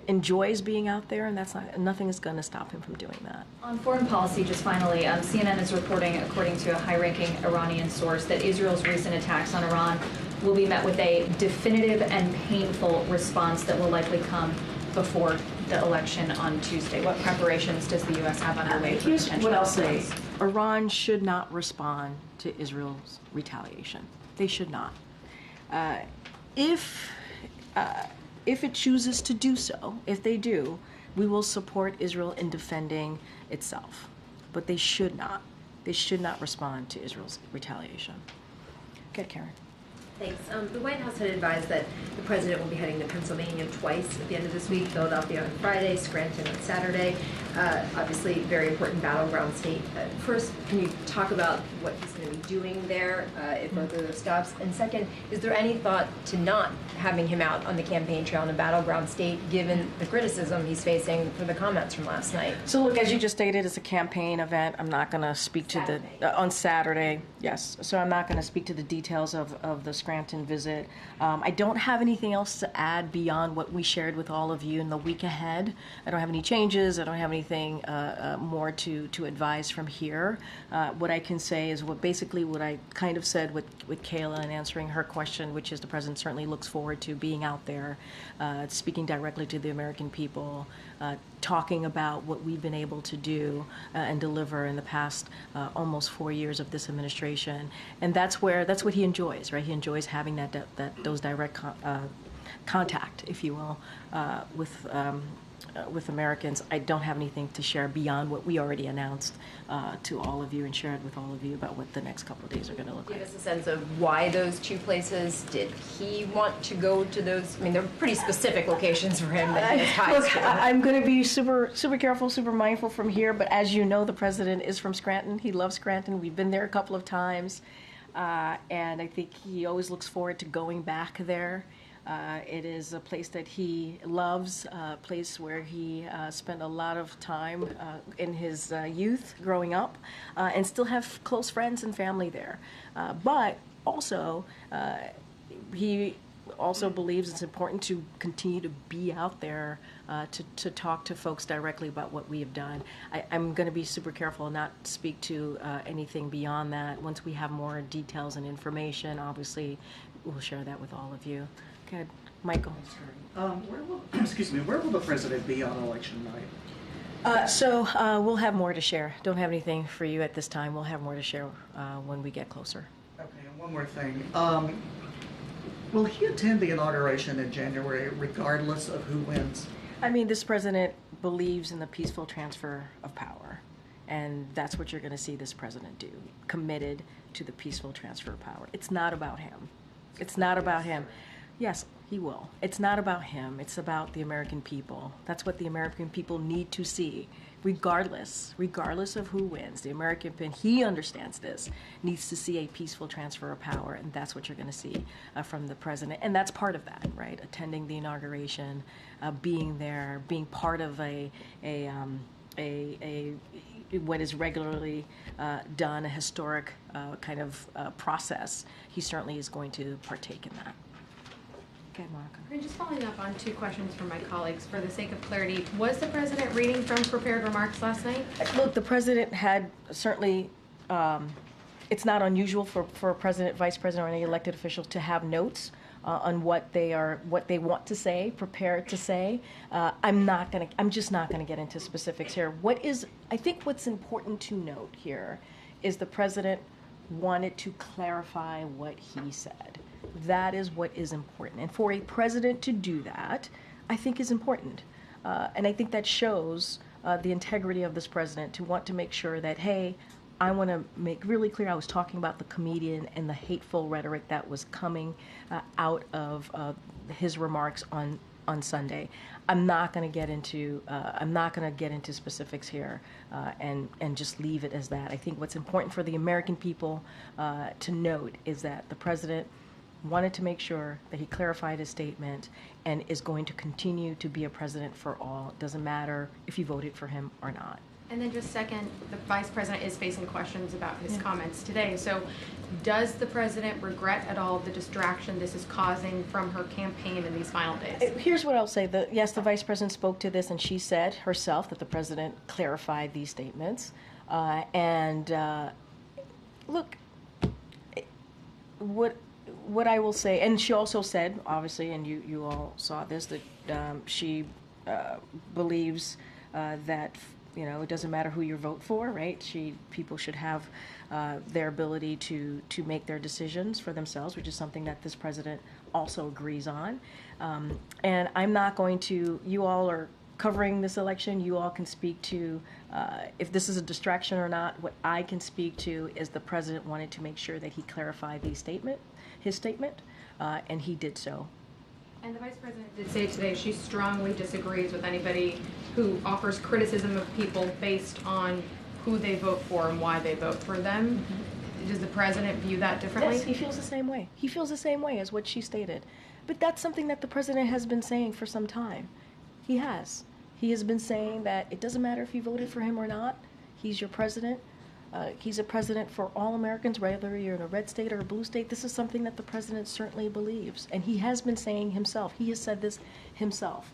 enjoys being out there, and nothing is going to stop him from doing that. On foreign policy, just finally, CNN is reporting, according to a high-ranking Iranian source, that Israel's recent attacks on Iran will be met with a definitive and painful response that will likely come before the election on Tuesday. What preparations does the U.S. have underway for Here's potential what I'll say. response? Iran should not respond to Israel's retaliation. They should not. If it chooses to do so, if they do, we will support Israel in defending itself. But they should not. They should not respond to Israel's retaliation. Okay, Karen. Thanks. The White House had advised that the president will be heading to Pennsylvania twice at the end of this week, Philadelphia on Friday, Scranton on Saturday. Obviously, very important battleground state. First, can you talk about what he's going to be doing there at both of those stops? And second, is there any thought to not having him out on the campaign trail in a battleground state, given the criticism he's facing for the comments from last night? So look, as you just stated, it's a campaign event. I'm not going to speak to on Saturday, yes. So I'm not going to speak to the details of the Scranton visit. I don't have anything else to add beyond what we shared with all of you in the week ahead. I don't have any changes. I don't have anything more to advise from here. What I can say is what I kind of said with Kayla in answering her question, which is the president certainly looks forward to being out there, speaking directly to the American people, talking about what we've been able to do and deliver in the past almost 4 years of this administration. And that's what he enjoys, right? He enjoys having those direct contact, if you will, with Americans. I don't have anything to share beyond what we already announced to all of you and shared with all of you about what the next couple of days are going to look like. Give us a sense of why those two places. Did he want to go to those? I mean, they're pretty specific locations for him that he has ties to. I'm going to be super careful, super mindful from here, but as you know, the president is from Scranton. He loves Scranton. We've been there a couple of times, and I think he always looks forward to going back there. It is a place that he loves, a place where he spent a lot of time in his youth growing up, and still have close friends and family there. But also, he also believes it's important to continue to be out there to talk to folks directly about what we have done. I'm going to be super careful and not speak to anything beyond that. Once we have more details and information, obviously, we'll share that with all of you. Good. Michael. Where will the president be on election night? So we'll have more to share. Don't have anything for you at this time. We'll have more to share when we get closer. Okay, and one more thing. Will he attend the inauguration in January regardless of who wins? I mean, this president believes in the peaceful transfer of power. And that's what you're going to see this president do, committed to the peaceful transfer of power. It's not about him. It's not about him. Yes, he will. It's not about him. It's about the American people. That's what the American people need to see, regardless of who wins. The American people, he understands this, needs to see a peaceful transfer of power, and that's what you're going to see from the president. And that's part of that, right? Attending the inauguration, being there, being part of what is regularly done, a historic kind of process. He certainly is going to partake in that. Okay, Monica. And just following up on two questions from my colleagues, for the sake of clarity, was the president reading from prepared remarks last night? Look, the president had certainly, it's not unusual for a president, vice president, or any elected official to have notes on what they want to say, prepared to say. I'm just not gonna get into specifics here. I think what's important to note here is the president wanted to clarify what he said. That is what is important. And for a president to do that, I think is important. And I think that shows the integrity of this president to want to make sure that, hey, I want to make really clear I was talking about the comedian and the hateful rhetoric that was coming out of his remarks on Sunday. I'm not going to get into specifics here and just leave it as that. I think what's important for the American people to note is that the president wanted to make sure that he clarified his statement and is going to continue to be a president for all. It doesn't matter if you voted for him or not. And then just second, the vice president is facing questions about his comments today. So does the president regret at all the distraction this is causing from her campaign in these final days? Here's what I'll say. Yes, the vice president spoke to this, and she said herself that the president clarified these statements. Look, what I will say, and she also said, obviously, and you all saw this, that she believes that it doesn't matter who you vote for, right? People should have their ability to make their decisions for themselves, which is something that this president also agrees on. And I'm not going to. You all are covering this election. You all can speak to if this is a distraction or not. What I can speak to is the president wanted to make sure that he clarified his statement, and he did so. And the vice president did say today she strongly disagrees with anybody who offers criticism of people based on who they vote for and why they vote for them. Mm-hmm. Does the president view that differently? Yes, he feels the same way. He feels the same way as what she stated. But that's something that the president has been saying for some time. He has. He has been saying that it doesn't matter if you voted for him or not. He's your president. He's a president for all Americans, whether you're in a red state or a blue state. This is something that the president certainly believes. And he has been saying himself. He has said this himself.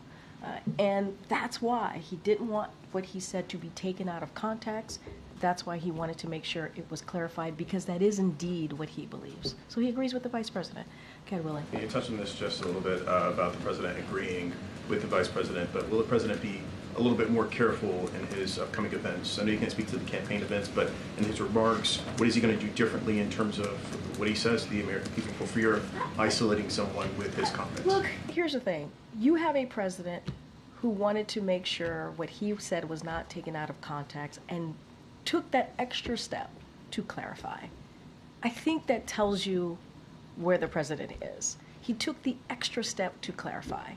And that's why he didn't want what he said to be taken out of context. That's why he wanted to make sure it was clarified, because that is indeed what he believes. So he agrees with the vice president. Okay, Willie. You touched on this just a little bit about the president agreeing with the vice president, but will the president be a little bit more careful in his upcoming events? I know you can't speak to the campaign events, but in his remarks, what is he going to do differently in terms of what he says to the American people for fear of isolating someone with his comments? Look, here's the thing. You have a president who wanted to make sure what he said was not taken out of context and took that extra step to clarify. I think that tells you where the president is. He took the extra step to clarify.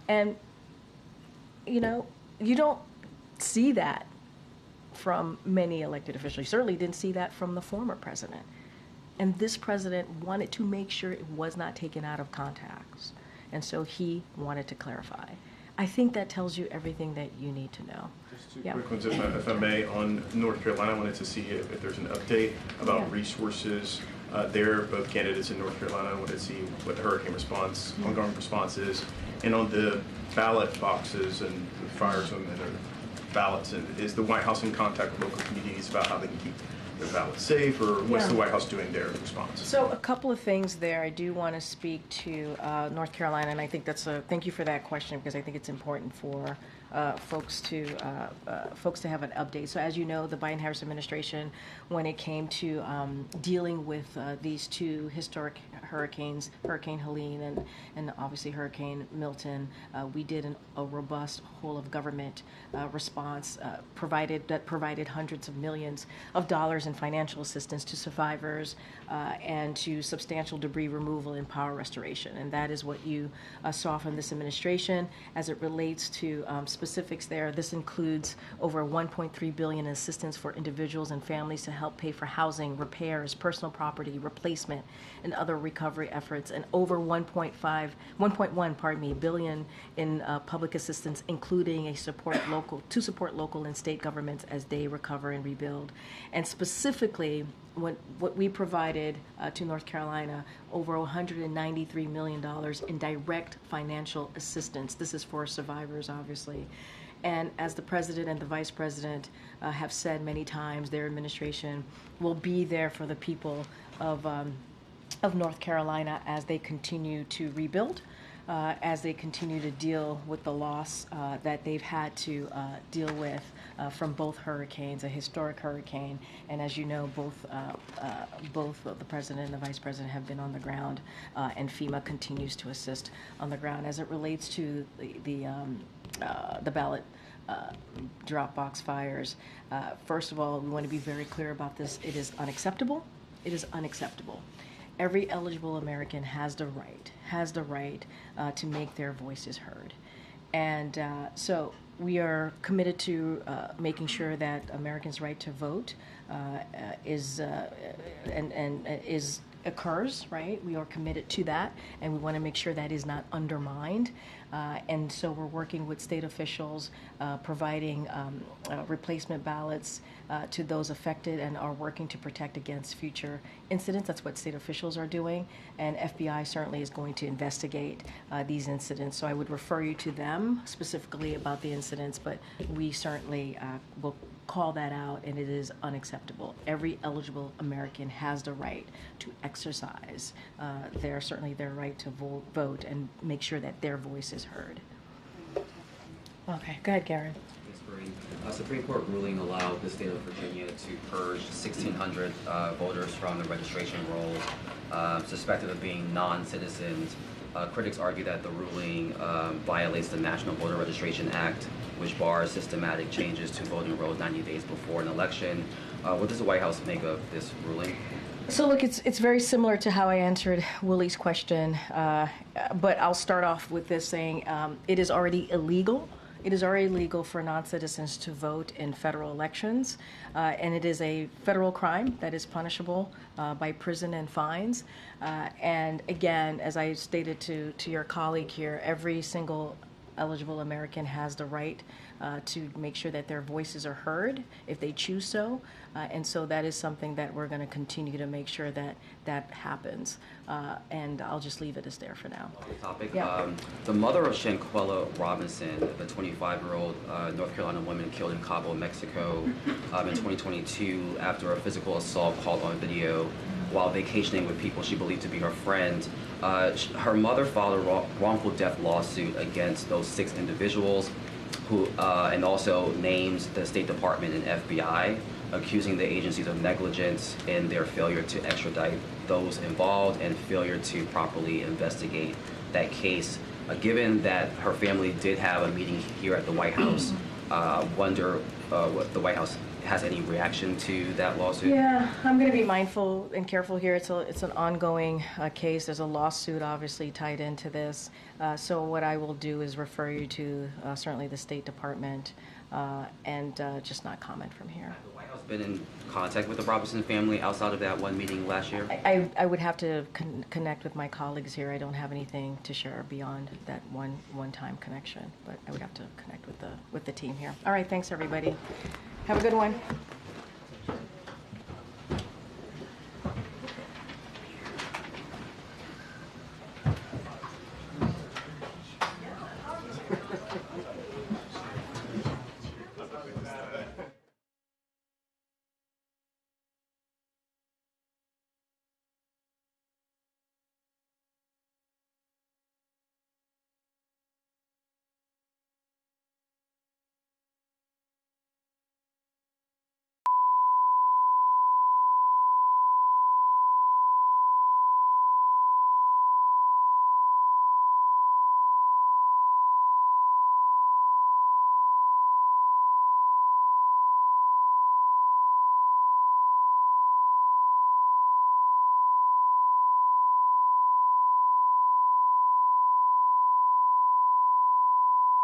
And you don't see that from many elected officials. You certainly didn't see that from the former president. And this president wanted to make sure it was not taken out of context. And so he wanted to clarify. I think that tells you everything that you need to know. Just two quick ones, if I may. On North Carolina, I wanted to see if there's an update about resources there. Both candidates in North Carolina, I wanted to see what the hurricane response, ongoing response is. And on the ballot boxes and the fires and the ballots, and is the White House in contact with local communities about how they can keep their ballots safe, or what's the White House doing there in response? So a couple of things there. I do want to speak to North Carolina, and I think thank you for that question, because I think it's important for folks to have an update. So as you know, the Biden-Harris administration, when it came to dealing with these two historic hurricanes, Hurricane Helene and obviously Hurricane Milton, we did a robust whole of government response provided hundreds of millions of dollars in financial assistance to survivors and to substantial debris removal and power restoration. And that is what you saw from this administration. As it relates to specifics there, this includes over $1.3 billion in assistance for individuals and families to help pay for housing, repairs, personal property replacement, and other recovery efforts, and over $1.1 billion in public assistance, including to support local and state governments as they recover and rebuild. And specifically, what we provided to North Carolina, over $193 million in direct financial assistance. This is for survivors, obviously. And as the president and the vice president have said many times, their administration will be there for the people of North Carolina as they continue to rebuild, as they continue to deal with the loss that they've had to deal with from both hurricanes, a historic hurricane, and as you know, both the president and the vice president have been on the ground, and FEMA continues to assist on the ground. As it relates to the ballot drop box fires. First of all, we want to be very clear about this. It is unacceptable. It is unacceptable. Every eligible American has the right to make their voices heard. And so we are committed to making sure that Americans' right to vote occurs, right? We are committed to that, and we want to make sure that is not undermined. And so we're working with state officials, providing replacement ballots to those affected, and are working to protect against future incidents. That's what state officials are doing, and FBI certainly is going to investigate these incidents. So I would refer you to them specifically about the incidents, but we certainly will call that out, and it is unacceptable. Every eligible American has the right to exercise their right to vote and make sure that their voice is heard. Okay, go ahead, Karen. A Supreme Court ruling allowed the state of Virginia to purge 1,600 voters from the registration rolls suspected of being non-citizens. Critics argue that the ruling violates the National Voter Registration Act, which bars systematic changes to voting rolls 90 days before an election. What does the White House make of this ruling? So look, it's very similar to how I answered Willie's question, but I'll start off with this saying it is already illegal. It is already illegal for non-citizens to vote in federal elections, and it is a federal crime that is punishable by prison and fines. And again, as I stated to your colleague here, every single eligible American has the right to make sure that their voices are heard if they choose so. And so that is something that we're going to continue to make sure that that happens. And I'll just leave it as there for now. Topic. Yeah. The mother of Shante Robinson, the 25-year-old North Carolina woman killed in Cabo, Mexico in 2022 after a physical assault caught on video while vacationing with people she believed to be her friend. Her mother filed a wrongful death lawsuit against those 6 individuals who, and also names the State Department and FBI, accusing the agencies of negligence in their failure to extradite those involved and failure to properly investigate that case. Given that her family did have a meeting here at the White House, wonder what the White House has any reaction to that lawsuit? Yeah, I'm going to be mindful and careful here. It's an ongoing case. There's a lawsuit obviously tied into this. So what I will do is refer you to certainly the State Department and just not comment from here. Has the White House been in contact with the Robinson family outside of that one meeting last year? I would have to connect with my colleagues here. I don't have anything to share beyond that one-time connection, but I would have to connect with the team here. All right, thanks everybody. Have a good one.